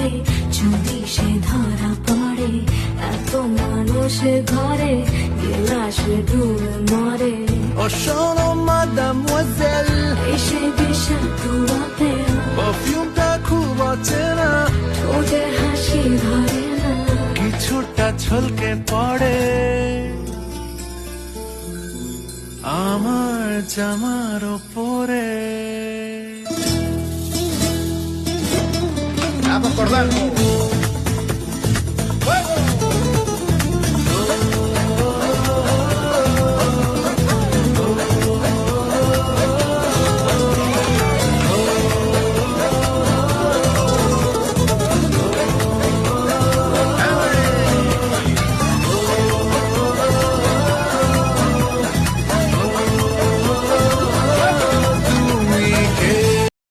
ভাবে যদি সে ধরা পড়ে, এত মানুষ ঘরে গেলাসে ডুবে মরে। ও শোনো মাদামোয়াজেল, এসে বিষাক্ত আপেল, পারফিউমটা খুব অচেনা, ঠোঁটে হাসি ধরে না, কিছুটা ছলকে পড়ে আমার জামার ওপরে। Vamos, Cordano.